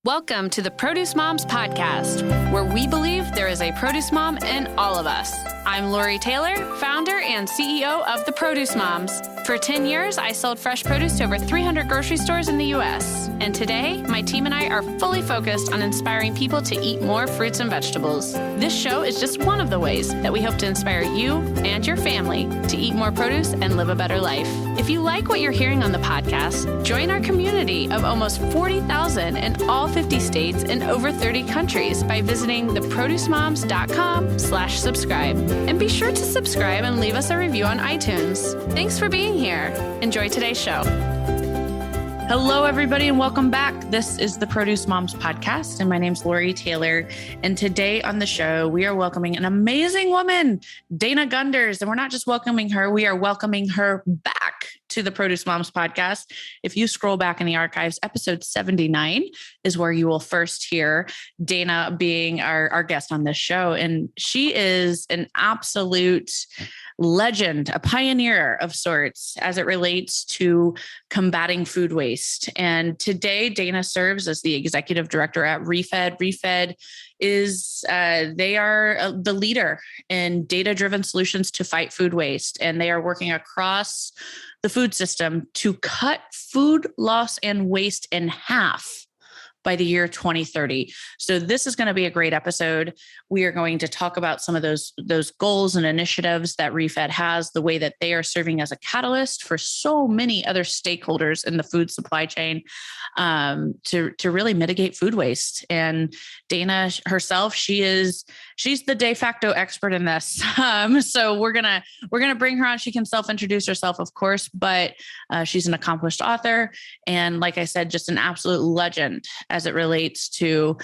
Welcome to the Produce Moms Podcast, where we believe there is a produce mom in all of us. I'm Lori Taylor, founder and CEO of the Produce Moms. For 10 years, I sold fresh produce to over 300 grocery stores in the U.S. And today, my team and I are fully focused on inspiring people to eat more fruits and vegetables. This show is just one of the ways that we hope to inspire you and your family to eat more produce and live a better life. If you like what you're hearing on the podcast, join our community of almost 40,000 in all 50 states and over 30 countries by visiting theproducemoms.com/subscribe. And be sure to subscribe and leave us a review on iTunes. Thanks for being here. Enjoy today's show. Hello, everybody, and welcome back. This is the Produce Moms Podcast, and my name's Lori Taylor. And today on the show, we are welcoming an amazing woman, Dana Gunders. And we're not just welcoming her, we are welcoming her back to the Produce Moms Podcast. If you scroll back in the archives, episode 79 is where you will first hear Dana being our guest on this show. And she is an absolute legend, a pioneer of sorts as it relates to combating food waste. And today, Dana serves as the executive director at ReFed. ReFed is, they are the leader in data-driven solutions to fight food waste. And they are working across the food system to cut food loss and waste in half by the year 2030. So this is going to be a great episode. We are going to talk about some of those goals and initiatives that ReFed has, the way that they are serving as a catalyst for so many other stakeholders in the food supply chain to really mitigate food waste. And Dana herself, she's the de facto expert in this. So we're gonna bring her on. She can self-introduce herself, of course, but she's an accomplished author. And like I said, just an absolute legend as it relates to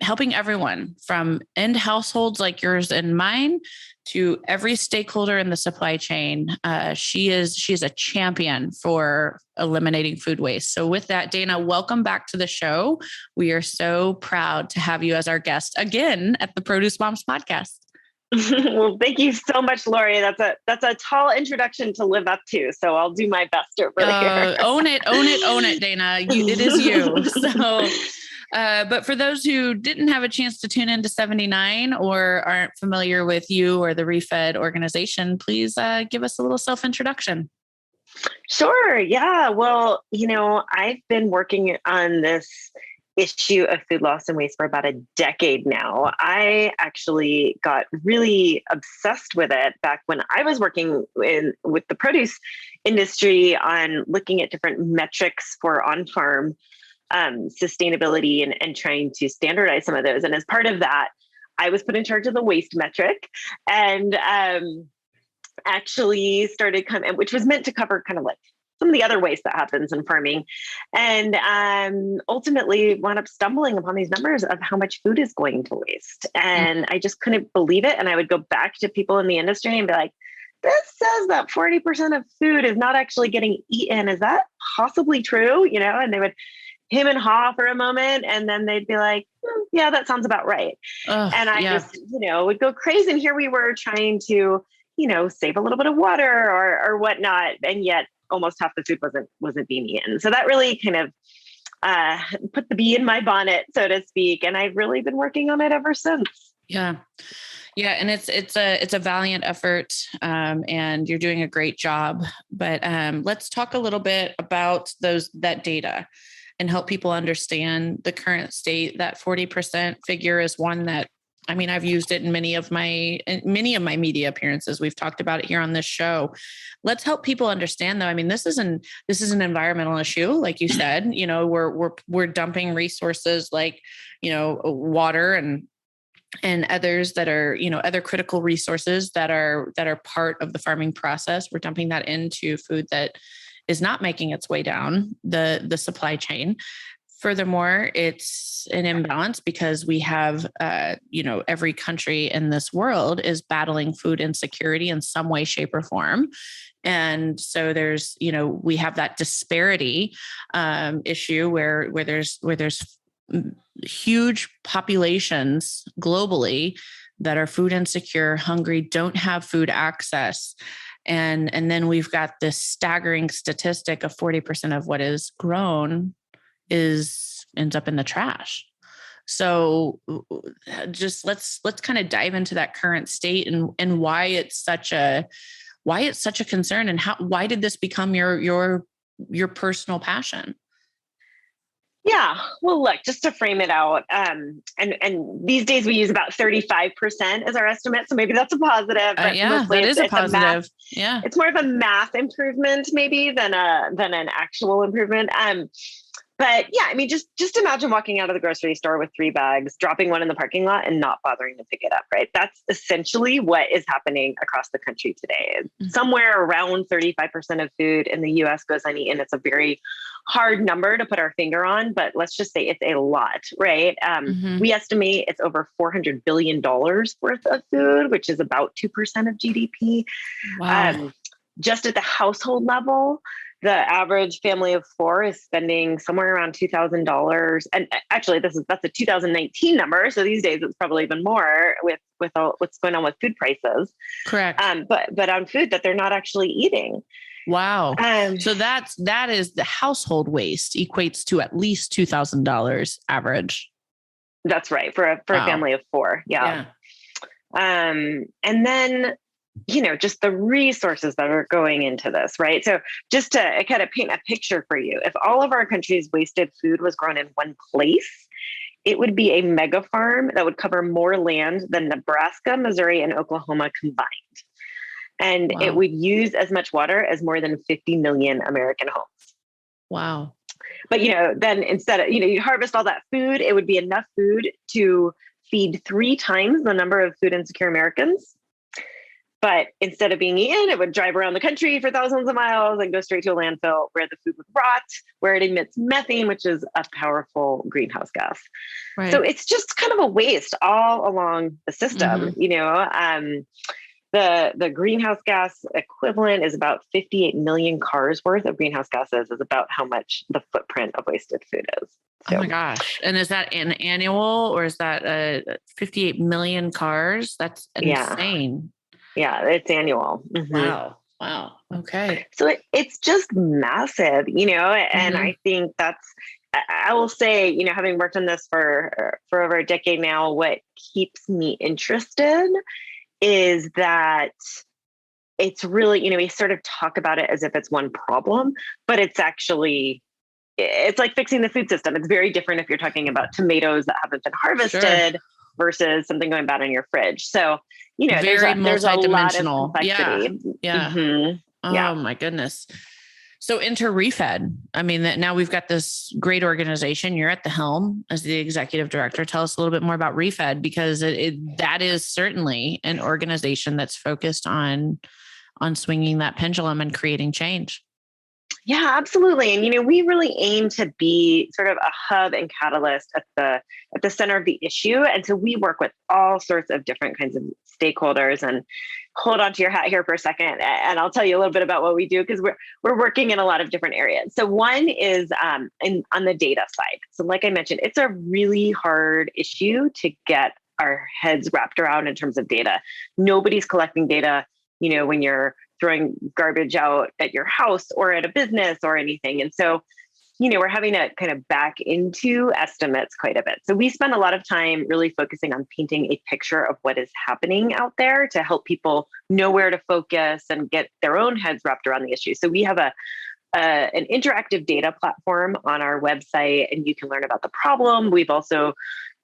helping everyone from end households like yours and mine to every stakeholder in the supply chain. She is a champion for eliminating food waste. So with that, Dana, welcome back to the show. We are so proud to have you as our guest again at the Produce Moms Podcast. Well, thank you so much, Lori. That's a tall introduction to live up to. So I'll do my best over here. Own it, Dana. It is you. So, but for those who didn't have a chance to tune into 79 or aren't familiar with you or the ReFed organization, please give us a little self-introduction. Sure. Yeah. Well, I've been working on this issue of food loss and waste for about a decade now. I actually got really obsessed with it back when I was working with the produce industry on looking at different metrics for on-farm sustainability and trying to standardize some of those. And as part of that, I was put in charge of the waste metric and actually started which was meant to cover kind of like some of the other waste that happens in farming, and ultimately wound up stumbling upon these numbers of how much food is going to waste. And I just couldn't believe it. And I would go back to people in the industry and be like, this says that 40% of food is not actually getting eaten. Is that possibly true? And they would hem and haw for a moment, and then they'd be like, yeah, that sounds about right. And I just, would go crazy. And here we were trying to, save a little bit of water or whatnot. And yet almost half the food wasn't being eaten. So that really kind of put the bee in my bonnet, so to speak. And I've really been working on it ever since. Yeah. Yeah. And it's a valiant effort and you're doing a great job, but let's talk a little bit about that data and help people understand the current state. That 40% figure is one that, I've used it in many of my media appearances. We've talked about it here on this show. Let's help people understand, though. This is an environmental issue, like you said. We're dumping resources like water and others that are other critical resources that are part of the farming process. We're dumping that into food that is not making its way down the supply chain. Furthermore, it's an imbalance because we have, every country in this world is battling food insecurity in some way, shape, or form. And so there's, we have that disparity issue where there's huge populations globally that are food insecure, hungry, don't have food access. And then we've got this staggering statistic of 40% of what is grown is ends up in the trash. So just let's kind of dive into that current state and why it's such a concern, and why did this become your personal passion? Yeah. Well, look, just to frame it out, and these days we use about 35% as our estimate. So maybe that's a positive. But Yeah, that is a positive. Yeah. It's more of a math improvement maybe than an actual improvement. But yeah, I mean, just imagine walking out of the grocery store with 3 bags, dropping one in the parking lot and not bothering to pick it up, right? That's essentially what is happening across the country today. Mm-hmm. Somewhere around 35% of food in the US goes uneaten. It's a very hard number to put our finger on, but let's just say it's a lot, right? We estimate it's over $400 billion worth of food, which is about 2% of GDP. Wow. Just at the household level, the average family of 4 is spending somewhere around $2,000. And actually, that's a 2019 number. So these days it's probably even more with all, what's going on with food prices. Correct. But on food that they're not actually eating. Wow. So that is the household waste equates to at least $2,000 average. That's right. For a family of 4. Yeah. And then, just the resources that are going into this, right? So just to kind of paint a picture for you, if all of our country's wasted food was grown in one place, it would be a mega farm that would cover more land than Nebraska, Missouri, and Oklahoma combined. And It would use as much water as more than 50 million American homes. Wow. But, then instead of, you harvest all that food, it would be enough food to feed 3 times the number of food insecure Americans. But instead of being eaten, it would drive around the country for thousands of miles and go straight to a landfill where the food would rot, where it emits methane, which is a powerful greenhouse gas. Right. So it's just kind of a waste all along the system. The greenhouse gas equivalent is about 58 million cars worth of greenhouse gases, is about how much the footprint of wasted food is. So, oh my gosh. And is that an annual, or is that 58 million cars? That's insane. Yeah, it's annual. Mm-hmm. Wow. Okay. So it's just massive, and I think I will say, having worked on this for over a decade now, what keeps me interested is that it's really, we sort of talk about it as if it's one problem, but it's like fixing the food system. It's very different if you're talking about tomatoes that haven't been harvested versus something going bad in your fridge. So, there's a lot of complexity. Yeah. Mm-hmm. Oh my goodness. So enter Refed. I mean, that now we've got this great organization. You're at the helm as the executive director. Tell us a little bit more about Refed, because that is certainly an organization that's focused on swinging that pendulum and creating change. Yeah, absolutely. And, we really aim to be sort of a hub and catalyst at the center of the issue. And so we work with all sorts of different kinds of stakeholders. And hold on to your hat here for a second, and I'll tell you a little bit about what we do, because we're working in a lot of different areas. So one is on the data side. So like I mentioned, it's a really hard issue to get our heads wrapped around in terms of data. Nobody's collecting data, when you're throwing garbage out at your house or at a business or anything. And so, we're having to kind of back into estimates quite a bit. So we spend a lot of time really focusing on painting a picture of what is happening out there to help people know where to focus and get their own heads wrapped around the issue. So we have an interactive data platform on our website, and you can learn about the problem. We've also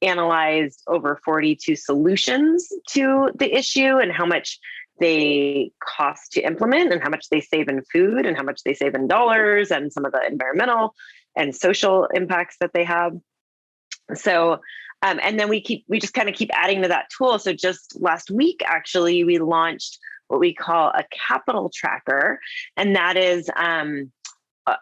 analyzed over 42 solutions to the issue and how much they cost to implement and how much they save in food and how much they save in dollars and some of the environmental and social impacts that they have. So, and then we just kind of keep adding to that tool. So just last week, actually, we launched what we call a capital tracker. And that is,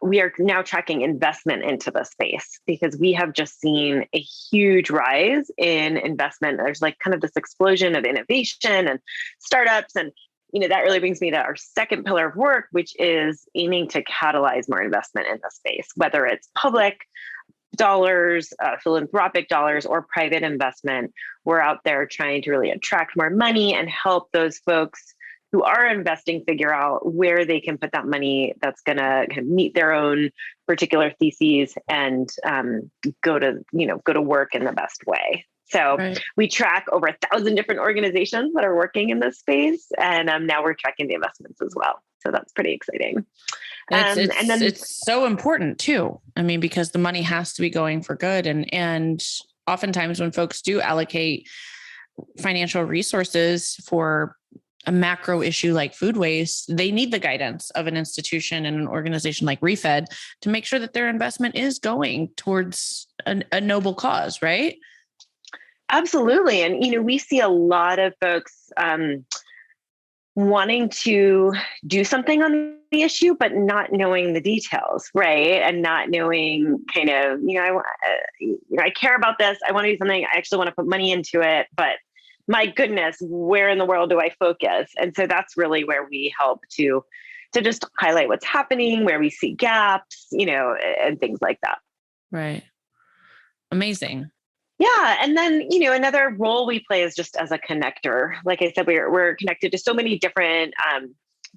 we are now tracking investment into the space, because we have just seen a huge rise in investment. There's like kind of this explosion of innovation and startups. And, that really brings me to our second pillar of work, which is aiming to catalyze more investment in the space, whether it's public dollars, philanthropic dollars, or private investment. We're out there trying to really attract more money and help those folks who are investing figure out where they can put that money that's going to kind of meet their own particular theses and go to work in the best way. So we track over 1,000 different organizations that are working in this space, and now we're tracking the investments as well. So that's pretty exciting. And then it's so important too. I mean, because the money has to be going for good, and oftentimes when folks do allocate financial resources for a macro issue like food waste, they need the guidance of an institution and an organization like ReFed to make sure that their investment is going towards a noble cause, right? Absolutely. And, we see a lot of folks wanting to do something on the issue, but not knowing the details, right? And not knowing kind of, I care about this. I want to do something. I actually want to put money into it, but my goodness, where in the world do I focus? And so that's really where we help to just highlight what's happening, where we see gaps, and things like that. Right. Amazing. Yeah. And then, another role we play is just as a connector. Like I said, we're connected to so many different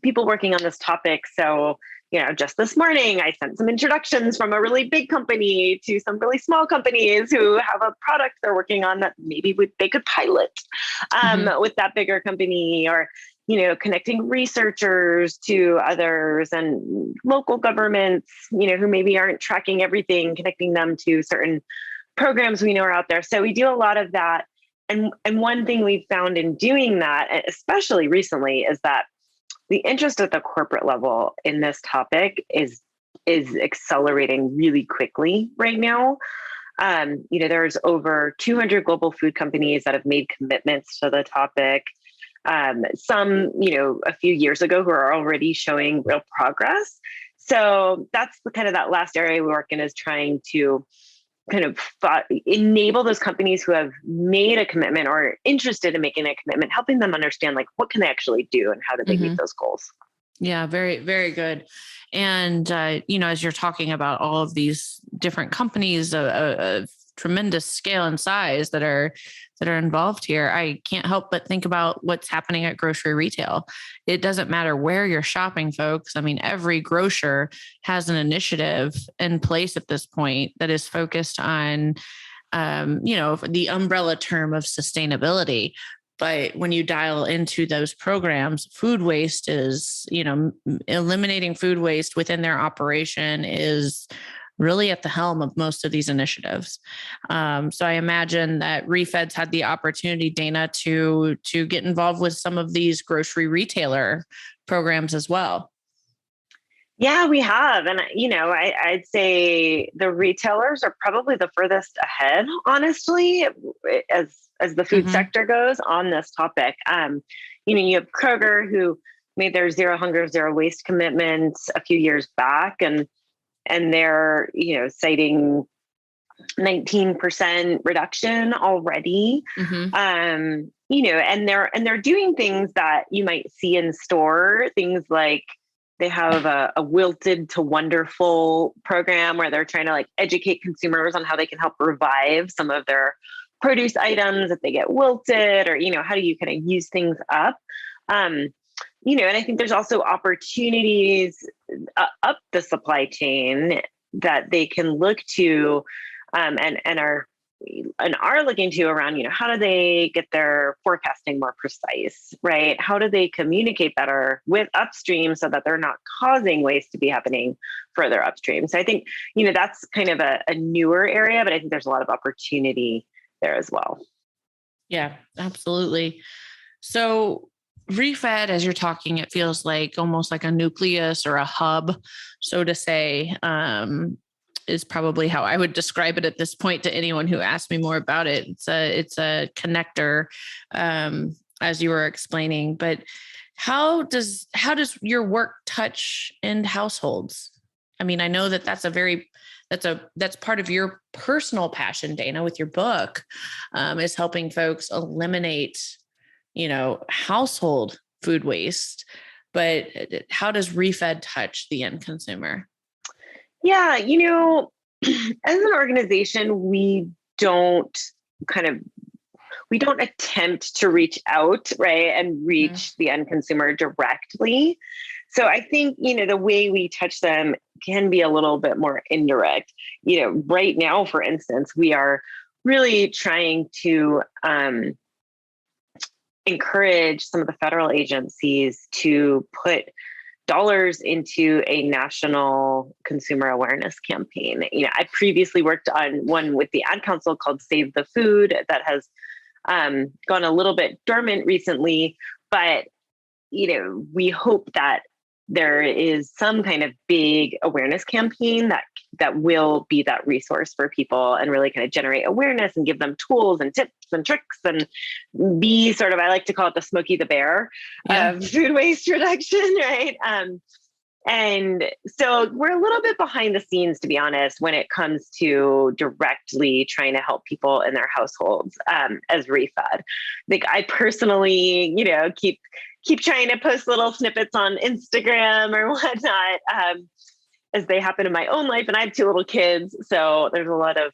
people working on this topic. So, just this morning, I sent some introductions from a really big company to some really small companies who have a product they're working on that maybe they could pilot with that bigger company, or, connecting researchers to others and local governments, who maybe aren't tracking everything, connecting them to certain programs we know are out there. So we do a lot of that. And one thing we've found in doing that, especially recently, is that the interest at the corporate level in this topic is accelerating really quickly right now. There's over 200 global food companies that have made commitments to the topic. Some, a few years ago, who are already showing real progress. So that's that last area we work in, is trying to kind of enable those companies who have made a commitment or are interested in making a commitment, helping them understand what can they actually do and how do they meet those goals. Yeah, very, very good. And, as you're talking about all of these different companies of tremendous scale and size that are involved here, I can't help but think about what's happening at grocery retail. It doesn't matter where you're shopping, folks. I mean, every grocer has an initiative in place at this point that is focused on, the umbrella term of sustainability. But when you dial into those programs, food waste is, eliminating food waste within their operation is really at the helm of most of these initiatives. So I imagine that ReFed's had the opportunity, Dana, to get involved with some of these grocery retailer programs as well. Yeah, we have. And, I'd say the retailers are probably the furthest ahead, honestly, as the food sector goes on this topic. You have Kroger, who made their zero hunger, zero waste commitments a few years back, and they're, citing 19% reduction already. And they're doing things that you might see in store, things like they have a wilted to wonderful program where they're trying to educate consumers on how they can help revive some of their produce items if they get wilted, or, how do you kind of use things up? And I think there's also opportunities up the supply chain that they can look to and are looking to around, how do they get their forecasting more precise, right? How do they communicate better with upstream so that they're not causing waste to be happening further upstream? So I think, that's kind of a newer area, but I think there's a lot of opportunity there as well. Yeah, absolutely. So ReFed, as you're talking, it feels like almost like a nucleus or a hub, so to say, is probably how I would describe it at this point to anyone who asks me more about it. It's a connector, as you were explaining. But how does your work touch end households? I mean, I know that's part of your personal passion, Dana, with your book, is helping folks eliminate, household food waste. But how does ReFed touch the end consumer? Yeah, as an organization, we don't we don't attempt to reach out, right, and reach the end consumer directly. So I think, the way we touch them can be a little bit more indirect. Right now, for instance, we are really trying to encourage some of the federal agencies to put dollars into a national consumer awareness campaign. I previously worked on one with the Ad Council called Save the Food that has gone a little bit dormant recently, but we hope that there is some kind of big awareness campaign that will be that resource for people and really kind of generate awareness and give them tools and tips and tricks and be sort of, I like to call it the Smokey the Bear of food waste reduction, right? And so we're a little bit behind the scenes, to be honest, when it comes to directly trying to help people in their households as refed. Like I personally, keep trying to post little snippets on Instagram or whatnot as they happen in my own life. And I have 2 little kids. So there's a lot of,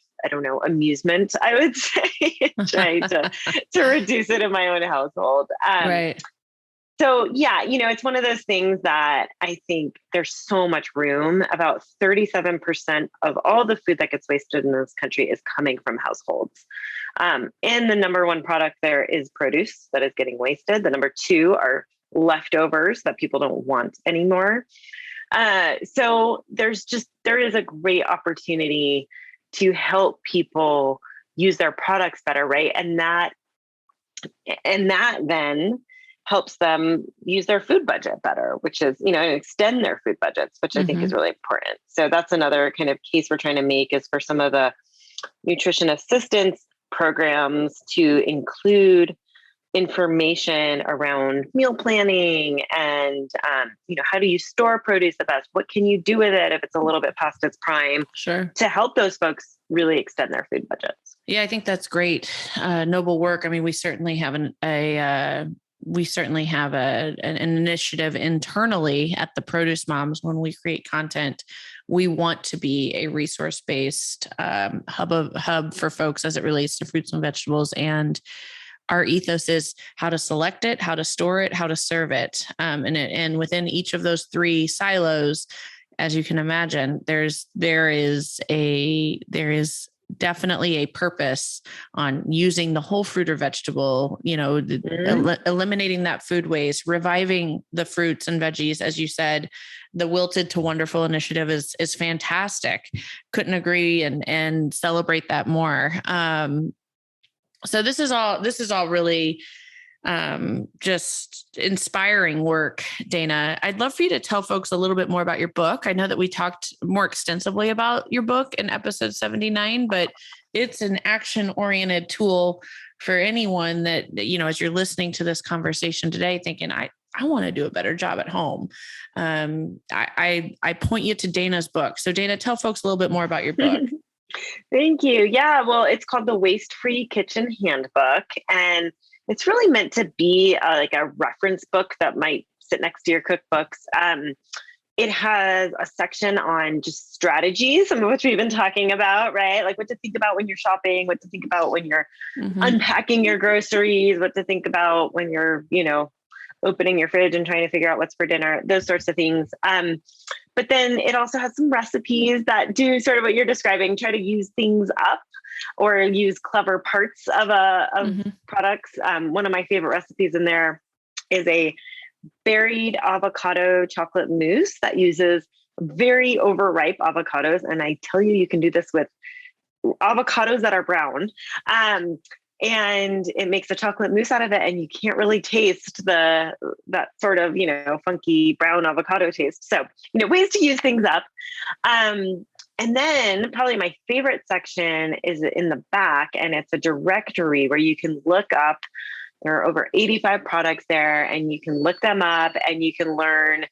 amusement, I would say, trying to reduce it in my own household. Right. So yeah, it's one of those things that I think there's so much room. About 37% of all the food that gets wasted in this country is coming from households. And the number 1 product there is produce that is getting wasted. The number 2 are leftovers that people don't want anymore. So there is a great opportunity to help people use their products better, right? And that then helps them use their food budget better, which is, and extend their food budgets, which I think is really important. So that's another kind of case we're trying to make, is for some of the nutrition assistance programs to include information around meal planning and, how do you store produce the best? What can you do with it if it's a little bit past its prime? Sure. To help those folks really extend their food budgets. Yeah, I think that's great. Noble work. I mean, we certainly have an initiative internally at the Produce Moms. When we create content, we want to be a resource-based hub for folks as it relates to fruits and vegetables. And our ethos is how to select it, how to store it, how to serve it. And within each of those 3 silos, as you can imagine, there is definitely a purpose on using the whole fruit or vegetable, eliminating that food waste, reviving the fruits and veggies. As you said, the Wilted to Wonderful initiative is fantastic. Couldn't agree and celebrate that more. So this is all really just inspiring work, Dana. I'd love for you to tell folks a little bit more about your book. I know that we talked more extensively about your book in episode 79, but it's an action-oriented tool for anyone that, as you're listening to this conversation today, thinking, I want to do a better job at home. I point you to Dana's book. So Dana, tell folks a little bit more about your book. Thank you. Yeah, well, it's called the Waste-Free Kitchen Handbook, and it's really meant to be like a reference book that might sit next to your cookbooks. It has a section on just strategies, some of which we've been talking about, right? Like what to think about when you're shopping, what to think about when you're unpacking your groceries, what to think about when you're, opening your fridge and trying to figure out what's for dinner, those sorts of things. But then it also has some recipes that do sort of what you're describing, try to use things up or use clever parts of products. One of my favorite recipes in there is a berried avocado chocolate mousse that uses very overripe avocados. And I tell you, you can do this with avocados that are brown. And it makes a chocolate mousse out of it, and you can't really taste that sort of, funky brown avocado taste. So, ways to use things up. And then probably my favorite section is in the back, and it's a directory where you can look up. There are over 85 products there, and you can look them up and you can learn,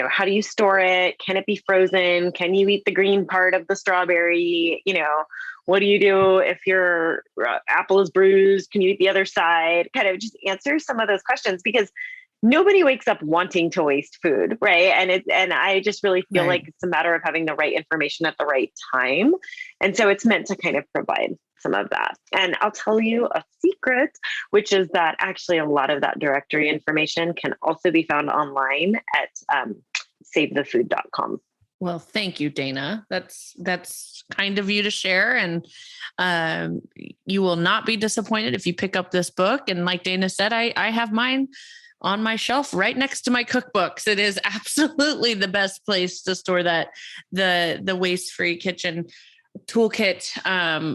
how do you store it? Can it be frozen? Can you eat the green part of the strawberry? What do you do if your apple is bruised? Can you eat the other side? Kind of just answer some of those questions, because nobody wakes up wanting to waste food, right? And I just really feel like it's a matter of having the right information at the right time. And so it's meant to kind of provide some of that. And I'll tell you a secret, which is that actually a lot of that directory information can also be found online at savethefood.com. Well, thank you, Dana. That's kind of you to share. And you will not be disappointed if you pick up this book. And like Dana said, I have mine on my shelf right next to my cookbooks. It is absolutely the best place to store that, the waste-free kitchen toolkit,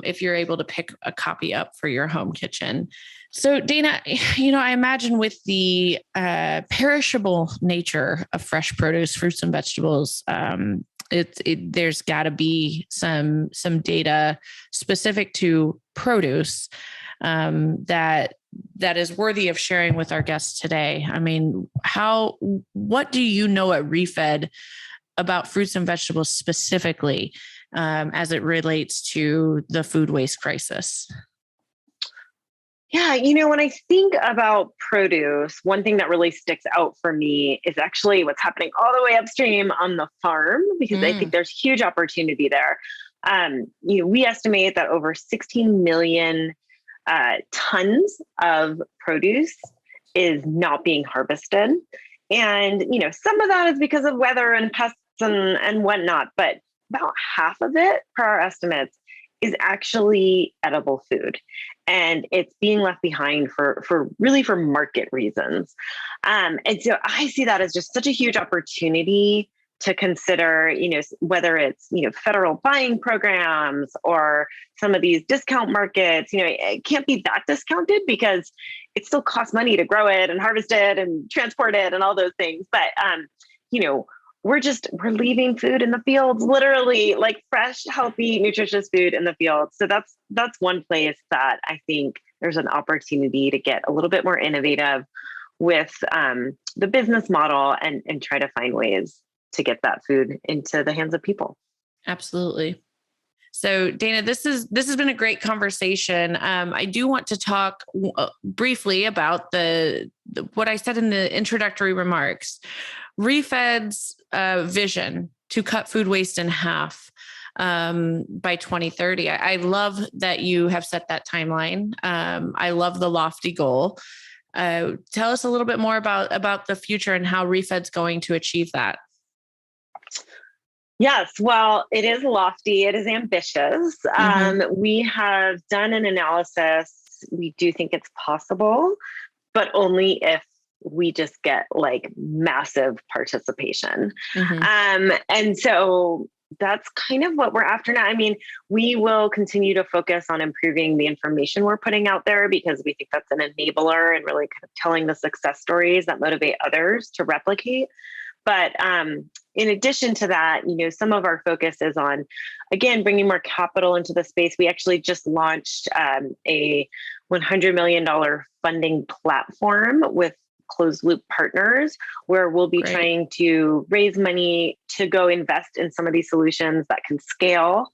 if you're able to pick a copy up for your home kitchen. So Dana, I imagine with the perishable nature of fresh produce, fruits and vegetables, there's got to be some data specific to produce that is worthy of sharing with our guests today. I mean, what do you know at ReFed about fruits and vegetables specifically as it relates to the food waste crisis? Yeah, when I think about produce, one thing that really sticks out for me is actually what's happening all the way upstream on the farm, because I think there's huge opportunity there. We estimate that over 16 million tons of produce is not being harvested. And, some of that is because of weather and pests and whatnot, but about half of it, per our estimates, is actually edible food. And it's being left behind for market reasons. And so I see that as just such a huge opportunity to consider, whether it's, federal buying programs or some of these discount markets. It can't be that discounted because it still costs money to grow it and harvest it and transport it and all those things. But, we're leaving food in the fields, literally, like fresh, healthy, nutritious food in the fields. So that's one place that I think there's an opportunity to get a little bit more innovative with the business model and try to find ways to get that food into the hands of people. Absolutely. So Dana, this has been a great conversation. I do want to talk briefly about what I said in the introductory remarks. ReFed's vision to cut food waste in half by 2030. I love that you have set that timeline. I love the lofty goal. Tell us a little bit more about the future and how ReFed's going to achieve that. Yes, well, it is lofty. It is ambitious. We have done an analysis. We do think it's possible, but only if we just get like massive participation. And so that's kind of what we're after now. I mean, we will continue to focus on improving the information we're putting out there because we think that's an enabler and really kind of telling the success stories that motivate others to replicate. But in addition to that, some of our focus is on, again, bringing more capital into the space. We actually just launched a $100 million funding platform with closed loop partners, where we'll be trying to raise money to go invest in some of these solutions that can scale.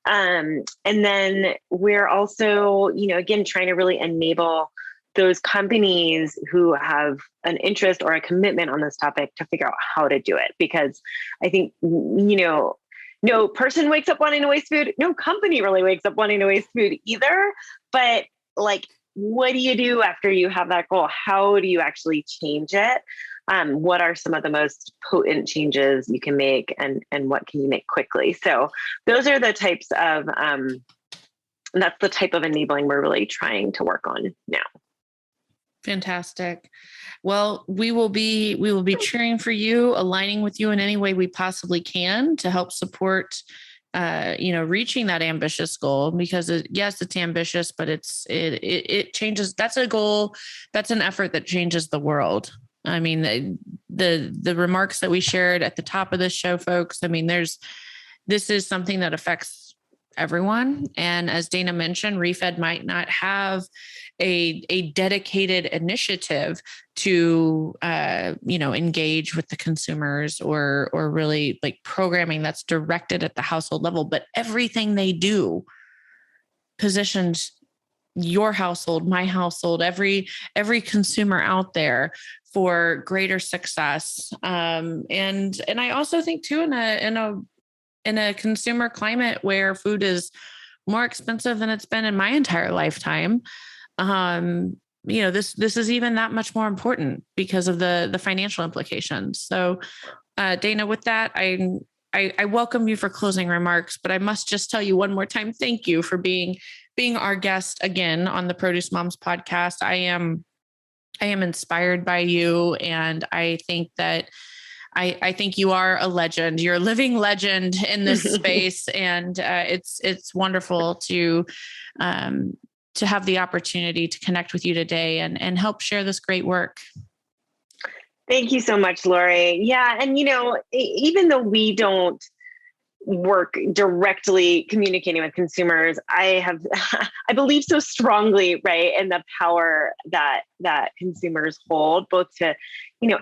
And then we're also, again, trying to really enable those companies who have an interest or a commitment on this topic to figure out how to do it. Because I think, no person wakes up wanting to waste food. No company really wakes up wanting to waste food either. But like, what do you do after you have that goal? How do you actually change it? What are some of the most potent changes you can make and what can you make quickly? So those are the types of, that's the type of enabling we're really trying to work on now. Fantastic. Well, we will be cheering for you, aligning with you in any way we possibly can to help support reaching that ambitious goal, because yes, it's ambitious, but it changes. That's a goal. That's an effort that changes the world. I mean, the remarks that we shared at the top of this show, folks, I mean, this is something that affects everyone. And as Dana mentioned, ReFed might not have a dedicated initiative to, engage with the consumers or really like programming that's directed at the household level, but everything they do positions your household, my household, every consumer out there for greater success. And I also think too, in a consumer climate where food is more expensive than it's been in my entire lifetime, this is even that much more important because of the financial implications. So, Dana, with that, I welcome you for closing remarks, but I must just tell you one more time, thank you for being our guest again on the Produce Moms podcast. I am inspired by you. And I think that I think you are a legend. You're a living legend in this space. And it's wonderful to have the opportunity to connect with you today and help share this great work. Thank you so much, Lori. Yeah. And, even though we don't work directly communicating with consumers, I believe so strongly, right, in the power that consumers hold, both to,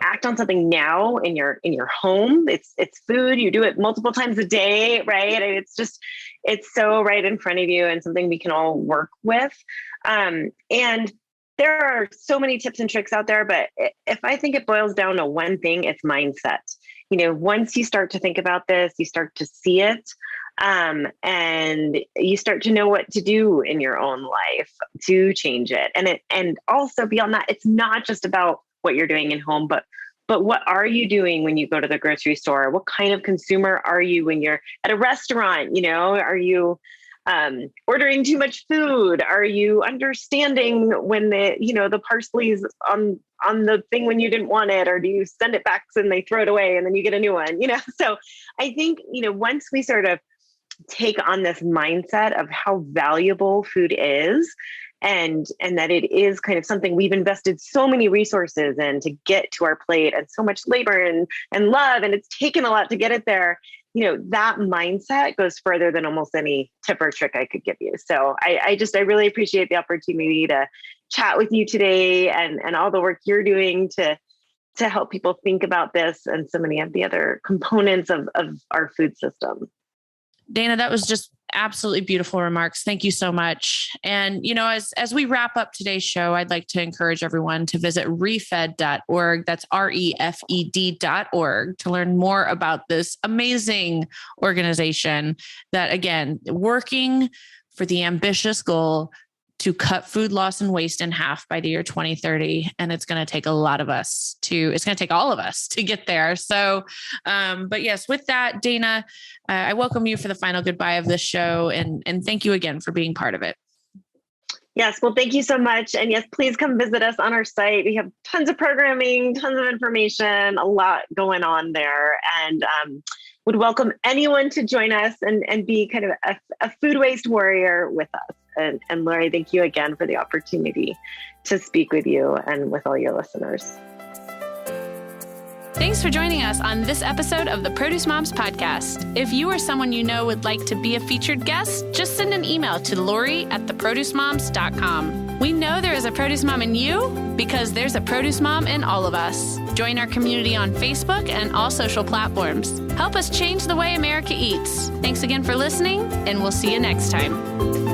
act on something now in your home. It's food. You do it multiple times a day, right? It's so right in front of you and something we can all work with. And there are so many tips and tricks out there, but if I think it boils down to one thing, it's mindset. Once you start to think about this, you start to see it, and you start to know what to do in your own life to change it. And also beyond that, it's not just about what you're doing in home, but what are you doing when you go to the grocery store? What kind of consumer are you when you're at a restaurant? Are you ordering too much food? Are you understanding when the parsley's on the thing when you didn't want it, or do you send it back and they throw it away and then you get a new one? So I think, once we sort of take on this mindset of how valuable food is, and that it is kind of something we've invested so many resources in to get to our plate, and so much labor and love, and it's taken a lot to get it there. That mindset goes further than almost any tip or trick I could give you. So I really appreciate the opportunity to chat with you today, and all the work you're doing to help people think about this and so many of the other components of our food system. Dana, that was just absolutely beautiful remarks. Thank you so much. And, as we wrap up today's show, I'd like to encourage everyone to visit refed.org. That's refed.org to learn more about this amazing organization that, again, working for the ambitious goal to cut food loss and waste in half by the year 2030. And it's going to take all of us to get there. So, but yes, with that, Dana, I welcome you for the final goodbye of this show. And thank you again for being part of it. Yes. Well, thank you so much. And yes, please come visit us on our site. We have tons of programming, tons of information, a lot going on there. And would welcome anyone to join us and be kind of a food waste warrior with us. And Lori, thank you again for the opportunity to speak with you and with all your listeners. Thanks for joining us on this episode of the Produce Moms podcast. If you or someone you know would like to be a featured guest, just send an email to lori@theproducemoms.com. We know there is a produce mom in you because there's a produce mom in all of us. Join our community on Facebook and all social platforms. Help us change the way America eats. Thanks again for listening, and we'll see you next time.